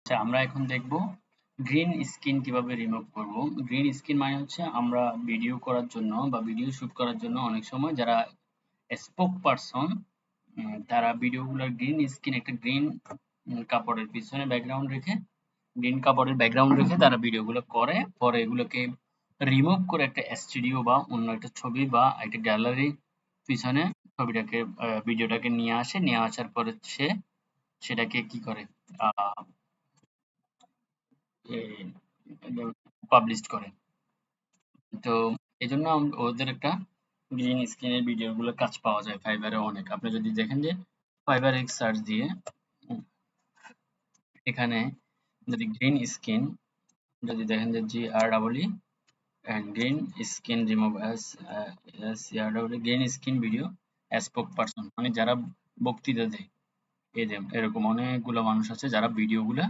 আচ্ছা, আমরা এখন দেখব গ্রিন স্ক্রিন কিভাবে রিমুভ করব। গ্রিন স্ক্রিন মানে হচ্ছে আমরা ভিডিও করার জন্য বা ভিডিও শুট করার জন্য অনেক সময় যারা স্পোক পারসন তারা ভিডিওগুলোর গ্রিন স্ক্রিন একটা গ্রিন কাপড়ের পিছনে ব্যাকগ্রাউন্ড রেখে গ্রিন কাপড়ের ব্যাকগ্রাউন্ড রেখে তারা ভিডিওগুলো করে, পরে এগুলোকে রিমুভ করে একটা স্টুডিও বা অন্য একটা ছবি বা একটা গ্যালারি পিছনে ছবিটাকে ভিডিওটাকে নিয়ে আসে, নিয়ে আসার পরে সে সেটাকে কি করে পাবলিশ করে। তো এই জন্য ওদের একটা গ্রিন স্ক্রিনের ভিডিওগুলো কাজ পাওয়া যায় ফাইবারে অনেক। আপনি যদি দেখেন যে ফাইবার এক্স সার্চ দিয়ে উম, এখানে যদি গ্রিন স্ক্রিন যদি দেখেন যে GREE green screen remove green screen video spoke person মানে যারা বক্তৃতা দেয়, এই যে এরকম অনেকগুলো মানুষ আছে যারা ভিডিওগুলা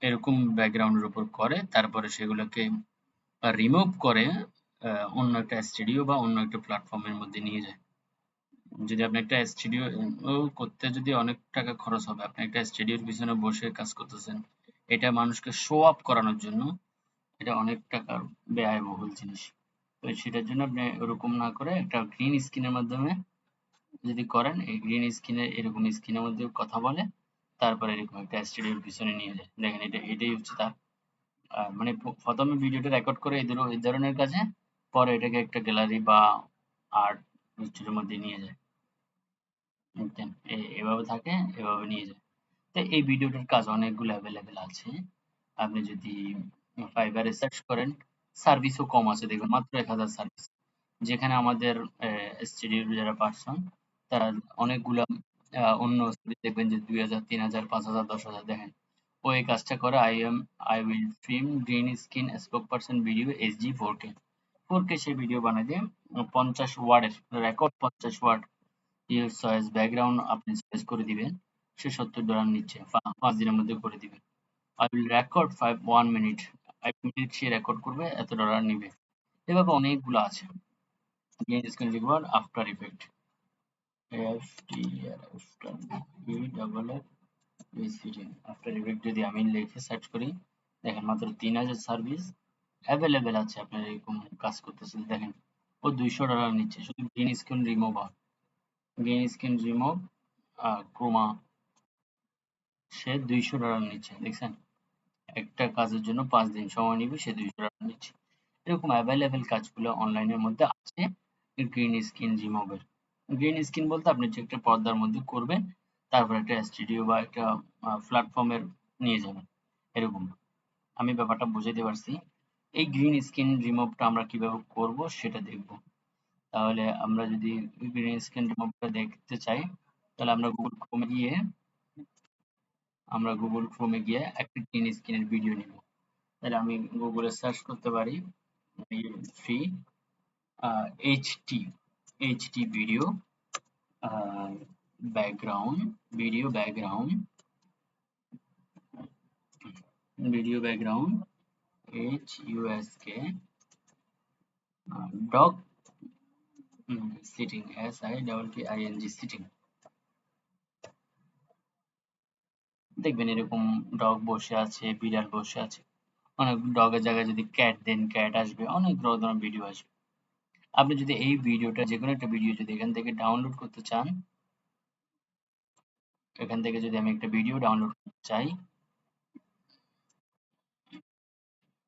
এরকম ব্যাকগ্রাউন্ডের উপর করে, তারপরে সেগুলোকে রিমুভ করে অন্য একটা স্টুডিও বা অন্য একটা প্ল্যাটফর্মের মধ্যে নিয়ে যায়। যদি আপনি একটা স্টুডিও করতে যদি অনেক টাকা খরচ হবে, আপনি একটা স্টুডিওর পিছনে বসে কাজ করতেছেন, এটা মানুষকে শো আপ করানোর জন্য এটা অনেক টাকার ব্যয়বহুল জিনিস। তো সেটার জন্য আপনি ওরকম না করে একটা গ্রিন স্ক্রিনের মাধ্যমে যদি করেন, এই গ্রিন স্ক্রিনে এরকম স্ক্রিনের মধ্যে কথা বলে, তারপরে এরকম একটা স্টুডিওর পিছনে নিয়ে যায়। দেখেন এটাই হচ্ছে তার মানে প্রথমে ভিডিওটা রেকর্ড করে এই ধরনের কাজে, পরে এটাকে একটা গ্যালারি বা আর্ট স্টুডিওর মধ্যে নিয়ে যায়। বুঝছেন? এভাবে থাকে, এভাবে নিয়ে যায়। তো এই ভিডিওটার কাজ অনেকগুলো অ্যাভেলেবেল আছে। আপনি যদি ফাইবারে সার্চ করেন, সার্ভিসও কম আছে দেখবেন, মাত্র ১,০০০ সার্ভিস। যেখানে আমাদের স্টুডিওর যারা পার্সন তারা অনেকগুলা অন্য দেখবেন যে ২,০০০, ৩,০০০, ৫,০০০, ১০,০০০ দেখেন। ও এই কাজটা করে I will trim green screen spokesperson video HD 4K 4K সে ভিডিও বানায় দিয়ে ৫০ ওয়ার্ডের record ৫০ word your choice background আপনি চয়েস করে দিবেন, সে $৭০ নিচ্ছে, ৫ দিনের মধ্যে করে দিবে। I will record 1 minute, 1 minute say record করবে, এত $, নিবে। এভাবে অনেকগুলো আছে। গ্রিন স্ক্রিন লিখব আফটার ইফেক্ট, আফটার ইফেক্ট যদি আমি লিখে সার্চ করি, দেখেন মাত্র ৩,০০০ সার্ভিস অ্যাভেলেবেল আছে। আপনার এরকম কাজ করতেছে দেখেন, ও $200 নিচ্ছে শুধু green screen remove. Green screen remove chroma সে $200 নিচ্ছে, দেখছেন? একটা কাজের জন্য ৫ দিন সময় নিবে, সে $200 নিচ্ছে। এরকম অ্যাভেলেবেল কাজগুলো অনলাইনের মধ্যে আছে গ্রিন স্ক্রিন রিমুভের। গ্রিন স্ক্রিন বলতে আপনি যে একটা পর্দার মধ্যে করবেন, তারপর একটা স্টুডিও বা একটা প্ল্যাটফর্মের নিয়ে যাবেন, এরকম। আমি ব্যাপারটা বুঝাইতে পারছি। এই গ্রিন স্ক্রিন রিমুভটা আমরা কিভাবে করব সেটা দেখব। তাহলে আমরা যদি গ্রিন স্ক্রিন রিমুভটা দেখতে চাই, তাহলে আমরা গুগল ক্রোমে গিয়ে একটা গ্রিন স্ক্রিনের ভিডিও নিব। তাহলে আমি গুগলে সার্চ করতে পারি free HD HD video background dog sitting sitting দেখবেন এরকম ডগ বসে আছে, বিড়াল বসে আছে, অনেক ডগের জায়গায় যদি ক্যাট দেন ক্যাট আসবে, অনেক ধরনের ভিডিও আসবে। আপনি যদি এই ভিডিওটা যে কোনো একটা ভিডিও যদি এখান থেকে ডাউনলোড করতে চান, এখান থেকে যদি আমি একটা ভিডিও ডাউনলোড করতে চাই,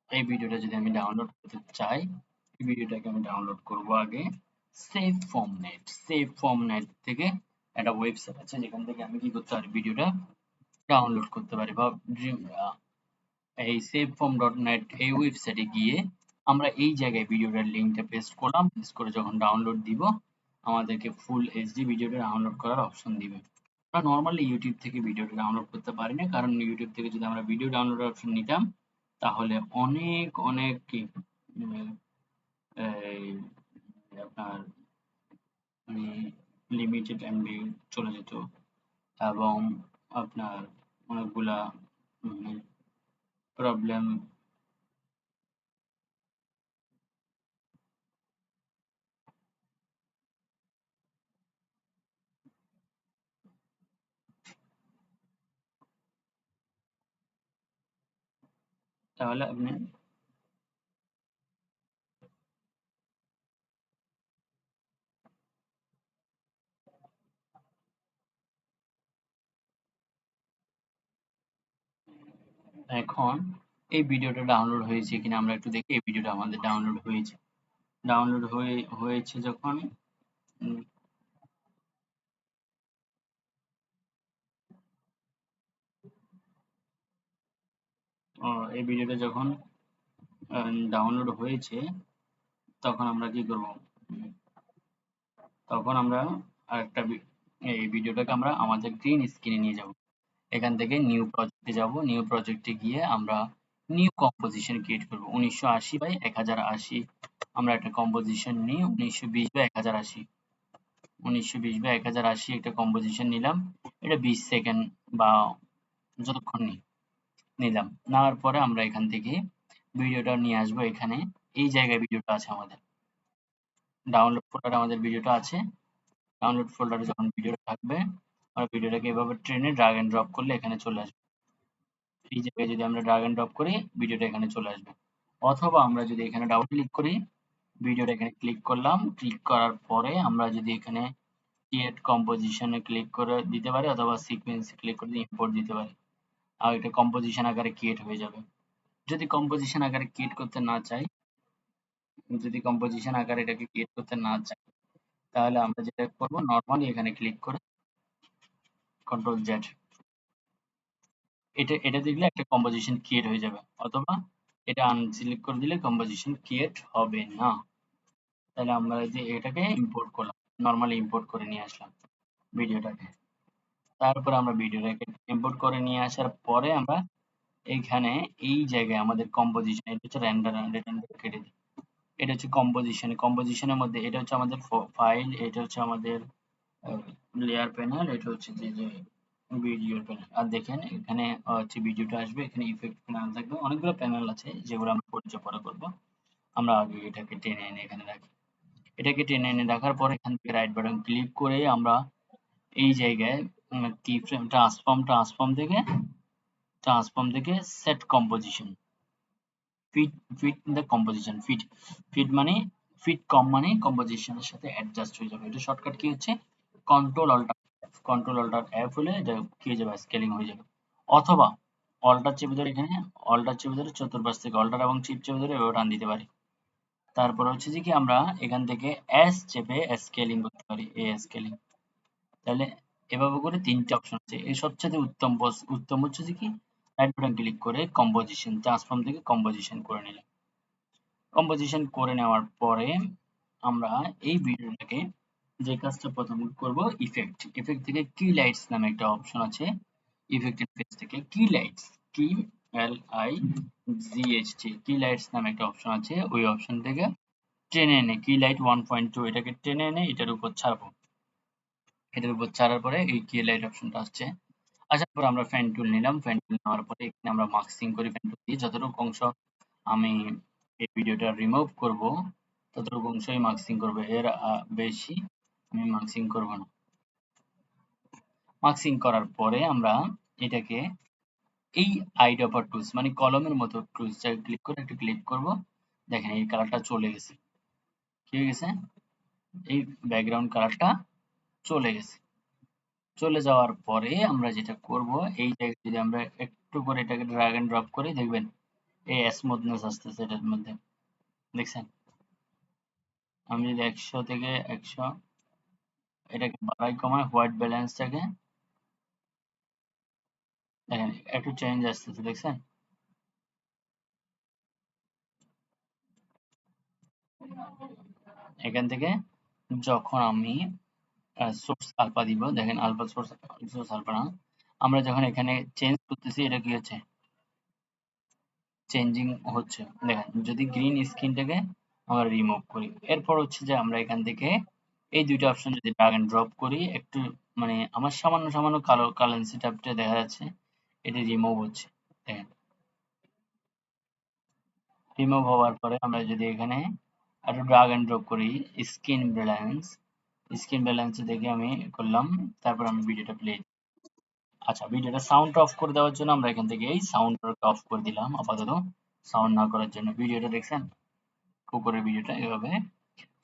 এই ভিডিওটা যদি আমি ডাউনলোড করতে চাই, এই ভিডিওটাকে আমি ডাউনলোড করব আগে সেভ ফ্রম নেট থেকে একটা ওয়েবসাইট আছে, যেখান থেকে আমি কি করতে পারি ভিডিওটা ডাউনলোড করতে পারি। বা এই savefrom.net এই ওয়েবসাইটে গিয়ে আমরা এই জায়গায় ভিডিওটার লিঙ্কটা পেস্ট করলাম, পেস্ট করে যখন ডাউনলোড দিব, আমাদেরকে ফুল এইচডি ভিডিওটা ডাউনলোড করার অপশন দিবে। আমরা নর্মালি ইউটিউব থেকে ভিডিওটা ডাউনলোড করতে পারি না, কারণ ইউটিউব থেকে যদি আমরা ভিডিও ডাউনলোডের অপশন নিতাম, তাহলে অনেক অনেক কি এই আপনার লিমিটেড এমবি চলে যেত, এবং আপনার অনেকগুলা প্রবলেম। তাহলে আপনি এখন এই ভিডিওটা ডাউনলোড হয়েছে কিনা আমরা একটু দেখি। এই ভিডিওটা আমাদের ডাউনলোড হয়েছে। ডাউনলোড হয়েছে যখন উম, এই ভিডিওটা যখন ডাউনলোড হয়েছে তখন আমরা কি করব? তখন আমরা আরেকটা এই ভিডিওটাকে আমরা আমাদের গ্রিন স্ক্রিনে নিয়ে যাব। এখান থেকে নিউ প্রজেক্টে যাব। নিউ প্রজেক্টে গিয়ে আমরা নিউ কম্পোজিশন ক্রিয়েট করব। 1980 বাই 1080 আমরা একটা কম্পোজিশন নিই। 1920 বাই 1080 1920 বাই 1080 একটা কম্পোজিশন নিলাম। এটা 20 সেকেন্ড বা যতক্ষণ নিলাম। নেওয়ার পরে আমরা এখান থেকে ভিডিওটা নিয়ে আসবো এখানে। এই জায়গায় ভিডিওটা আছে আমাদের। ডাউনলোড ফোল্ডারে আমাদের ভিডিওটা আছে। ডাউনলোড ফোল্ডারে যখন ভিডিওটা থাকবে আমরা ভিডিওটাকে এভাবে টেনে ড্রাগ এন্ড ড্রপ করলে এখানে চলে আসবে। এই জায়গায় যদি আমরা ড্রাগ এন্ড ড্রপ করি ভিডিওটা এখানে চলে আসবে। অথবা আমরা যদি এখানে ডাবল ক্লিক করি, ভিডিওটা এখানে ক্লিক করলাম। ক্লিক করার পরে আমরা যদি এখানে ক্রিয়েট কম্পোজিশনে ক্লিক করে দিতে পারি অথবা সিকোয়েন্সে ক্লিক করে ইম্পোর্ট দিতে পারি। আর এটা কম্পোজিশন আকারে ক্রিয়েট হয়ে যাবে। যদি কম্পোজিশন আকারে ক্রিয়েট করতে না চাই, যদি কম্পোজিশন আকারে এটাকে ক্রিয়েট করতে না চাই, তাহলে আমরা যেটা করব নরমালি এখানে ক্লিক করে কন্ট্রোল জেড, এটা দিলে একটা কম্পোজিশন ক্রিয়েট হয়ে যাবে। অথবা এটা আনসিলেক্ট করে দিলে কম্পোজিশন ক্রিয়েট হবে না। তাহলে আমরা যে এটাকে ইম্পোর্ট করলাম, নরমালি ইম্পোর্ট করে নিয়ে আসলাম ভিডিওটাকে। তারপর আমরা ভিডিওটাকে ইম্পোর্ট করে নিয়ে আসার পরে আমরা এইখানে এই জায়গায় আমাদের কম্পোজিশন, এটা হচ্ছে রেন্ডার কেটে দিই। এটা হচ্ছে কম্পোজিশন। কম্পোজিশনের মধ্যে এটা হচ্ছে আমাদের ফাইল, এটা হচ্ছে আমাদের লেয়ার প্যানেল, এটা হচ্ছে যে ভিডিওর প্যানেল। আর দেখেন এখানে হচ্ছে ভিডিওটা আসবে, এখানে ইফেক্ট প্যানেল থাকবে, অনেকগুলো প্যানেল আছে যেগুলো আমরা পরিচয় পরে করব। আমরা আগে এটাকে টেনে এনে এখানে রাখি। এটাকে টেনে এনে রাখার পর এখান থেকে রাইট বাটন ক্লিক করে আমরা এই জায়গায় কি ফ্রেম ট্রান্সফর্ম থেকে set composition, fit fit the composition, fit মানে ফিট কম মানে কম্পোজিশনের সাথে অ্যাডজাস্ট হয়ে যাবে। এটা শর্টকাট কি হচ্ছে কন্ট্রোল অল্টার এফ হলে এটা কি হয়ে যাবে, স্কেলিং হয়ে যাবে। অথবা অল্টার চেপে ধরে এখানে অল্টার চেপে ধরে চতুর্পাশ থেকে অল্টার এবং চিপ চেপে ধরে এভাবে টান দিতে পারি। তারপর হচ্ছে যে কি আমরা এখান থেকে এস চেপে স্কেলিং করতে পারি, এই স্কেলিং। তাহলে এভাবে করে তিনটে অপশন আছে। এর সবচেয়ে উত্তম হচ্ছে যে কি রাইট বাটন ক্লিক করে কম্পোজিশন ট্রান্সফর্ম থেকে কম্পোজিশন করে নিলাম। কম্পোজিশন করে নেওয়ার পরে আমরা এই ভিডিওটাকে যে কাজটা প্রথম করব, ইফেক্ট থেকে কি লাইটস নামে একটা অপশন আছে। ইফেক্ট ইন্টারফেস থেকে কি লাইটস, কি L I G H T, কি লাইটস নামে একটা অপশন আছে। ওই অপশন থেকে টেনে এনে কি লাইট 1.2 এটাকে টেনে এনে এটার উপর ছাড়বো। এটার উপর ছাড়ার পরে এই কি লাইট অপশনটা আসছে। আসার পর আমরা ফ্যান টুল নিলাম। ফ্যান টুল নেওয়ার পরে এখানে আমরা মাস্কিং করি ফ্যান টুল দিয়ে। যতটুকু অংশ আমি এই ভিডিওটা রিমুভ করব ততটুকু অংশই মাস্কিং করব, এর বেশি আমি মাস্কিং করব না। মাস্কিং করার পরে আমরা এটাকে এই আইডপার টুলস মানে কলমের মতো টুলসটা ক্লিক করে একটু ক্লিক করব। দেখেন এই কালারটা চলে গেছে। কি হয়ে গেছে? এই ব্যাকগ্রাউন্ড কালারটা চলে গেছে। চলে যাওয়ার পরে আমরা যেটা করব, এই জায়গায় যদি আমরা একটু করে এটাকে ড্র্যাগ এন্ড ড্রপ করি দেখবেন এই স্মুথনেস আসতেছে এটার মধ্যে। দেখছেন? আমি যদি 100 থেকে 100 এটাকে বাড়াই কমাই হোয়াইট ব্যালেন্সটাকে, দেখেন একটু চেঞ্জ আসতেছে। দেখছেন? এখান থেকে যখন আমি সোর্স আলফা দিব, দেখেন আলফা সোর্স আলফা না, আমরা যখন এখানে চেঞ্জ করতেছি এটা কি হচ্ছে, চেঞ্জিং হচ্ছে। দেখেন যদি গ্রিন স্ক্রিনটাকে আমরা রিমুভ করি, এরপর হচ্ছে যে আমরা এখান থেকে এই দুইটা অপশন যদি ড্রাগ এন্ড ড্রপ করি একটু, মানে আমার সামান্য সামান্য কালো কারেন্সি ট্যাবটা দেখা যাচ্ছে এটি রিমুভ হচ্ছে। দেখেন রিমুভ হওয়ার পরে আমরা যদি এখানে একটু ড্রাগ এন্ড ড্রপ করি স্ক্রিন ব্যালেন্স দেখে আমি করলাম। তারপর আমি ভিডিওটা প্লে, আচ্ছা ভিডিওটা সাউন্ড অফ করে দেওয়ার জন্য আমরা এখান থেকে এই সাউন্ডটা অফ করে দিলাম আপাতত। সাউন্ড না করার জন্য। ভিডিওটা দেখছেন, কুকুরের ভিডিওটা এভাবে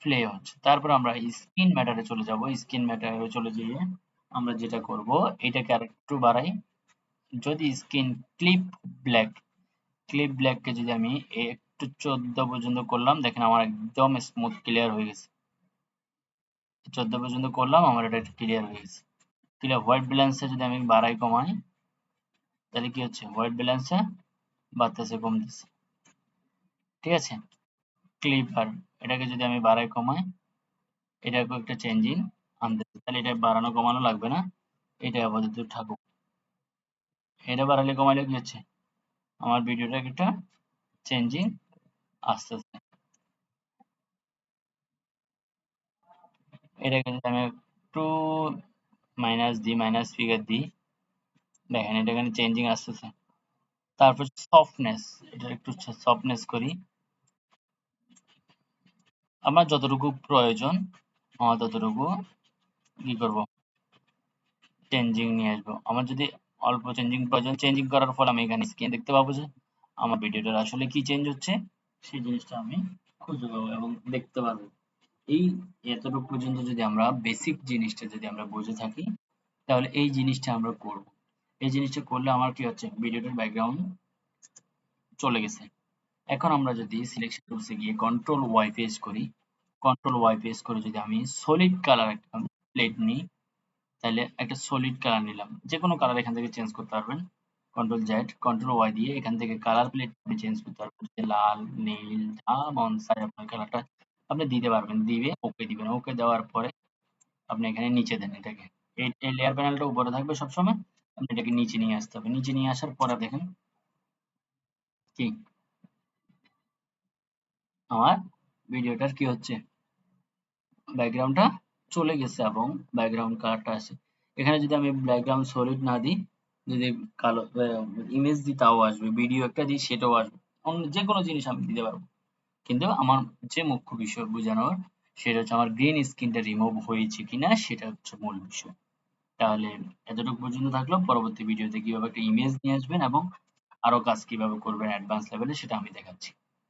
প্লে হচ্ছে। তারপর আমরা স্ক্রিন ম্যাটারে চলে যাব। স্ক্রিন ম্যাটারে চলে গিয়ে আমরা যেটা করব, এটাকে আরেকটু বাড়াই। যদি স্ক্রিন ক্লিপ ব্ল্যাক, ক্লিপ ব্ল্যাককে যদি আমি একটু 14 পর্যন্ত করলাম, দেখেন আমার একদম স্মুথ ক্লিয়ার হয়ে গেছে। 14 পর্যন্ত করলাম, আমার এটা ক্লিয়ার হয়ে গেছে। ক্লিয়ার। হোয়াইট ব্যালেন্সে যদি আমি বাড়াই কমাই, তাহলে কি হচ্ছে, হোয়াইট ব্যালেন্সে বাড়তেছে কমতেছে। ঠিক আছে। ক্লিপার, এটাকে যদি আমি বাড়াই কমাই, এটাকেও একটা চেঞ্জিং আনতেছে, তাহলে এটা বাড়ানো কমানো লাগবে না, এটা আপাতত থাকুক। এটা বাড়ালে কমাইলে কি হচ্ছে, আমার ভিডিওটা একটা চেঞ্জিং আসতেছে। এটাকে যদি আমি একটু মাইনাস দিই, মাইনাস ফিগার দিই, দেখেন এটা এখানে চেঞ্জিং আসতেছে। তারপর সফটনেস, এটা একটু সফটনেস করি। আমার যতটুকু প্রয়োজন, আমার ততটুকু কি করব, চেঞ্জিং নিয়ে আসবো। আমার যদি অল্প চেঞ্জিং প্রয়োজন, চেঞ্জিং করার ফলে আমি এখানে স্ক্রিন দেখতে পাবো যে আমার ভিডিওটার আসলে কি চেঞ্জ হচ্ছে, সেই জিনিসটা আমি খুঁজে পাবো এবং দেখতে পারবো। এই এতটুকু পর্যন্ত যদি আমরা বেসিক জিনিসটা যদি আমরা বুঝে থাকি, তাহলে এই জিনিসটা আমরা করব। এই জিনিসটা করলে আমার কি হচ্ছে, ভিডিওটার ব্যাকগ্রাউন্ড চলে গেছে। এখন আমরা যদি সিলেকশন টুলসে গিয়ে কন্ট্রোল ওয়াই পেজ করি, কন্ট্রোল ওয়াই পেজ করে যদি আমি সলিড কালার একটা প্লেট নিই, তাহলে একটা সলিড কালার নিলাম। যে কোনো কালার এখান থেকে চেঞ্জ করতে পারবেন। কন্ট্রোল জেড, কন্ট্রোল ওয়াই দিয়ে এখান থেকে কালার প্লেট আপনি চেঞ্জ করতে পারবেন। যে লাল, নীল, যা মন চায় আপনার কালারটা আপনি দিতে পারবেন। দিয়ে ওকে দিবেন। ওকে দেওয়ার পরে আপনি এখানে নিচে দেন এটাকে। এই লেয়ার প্যানেলটা উপরে থাকবে সবসময়। আপনি এটাকে নিচে নিয়ে আসতে হবে। নিচে নিয়ে আসার পরে দেখেন কি আমার ভিডিওটার কি হচ্ছে, ব্যাকগ্রাউন্ডটা চলে গেছে এবং ব্যাকগ্রাউন্ড কালারটা আছে। এখানে যদি আমি ব্যাকগ্রাউন্ড সলিড না দিই, যদি কালো ইমেজ দিই তাও আসবে, ভিডিও একটা দিই সেটাও আসবে, অন্য যে কোনো জিনিস আমি দিতে পারবো। কিন্তু আমার যে মুখ্য বিষয় বোঝানোর, সেটা হচ্ছে আমার গ্রিন স্ক্রিনটা রিমুভ হয়েছে কিনা, সেটা হচ্ছে মূল বিষয়। তাহলে এতটুকু পর্যন্ত থাকলো। পরবর্তী ভিডিওতে কিভাবে একটা ইমেজ নিয়ে আসবেন এবং আরো কাজ কিভাবে করবেন অ্যাডভান্স লেভেলে, সেটা আমি দেখাচ্ছি।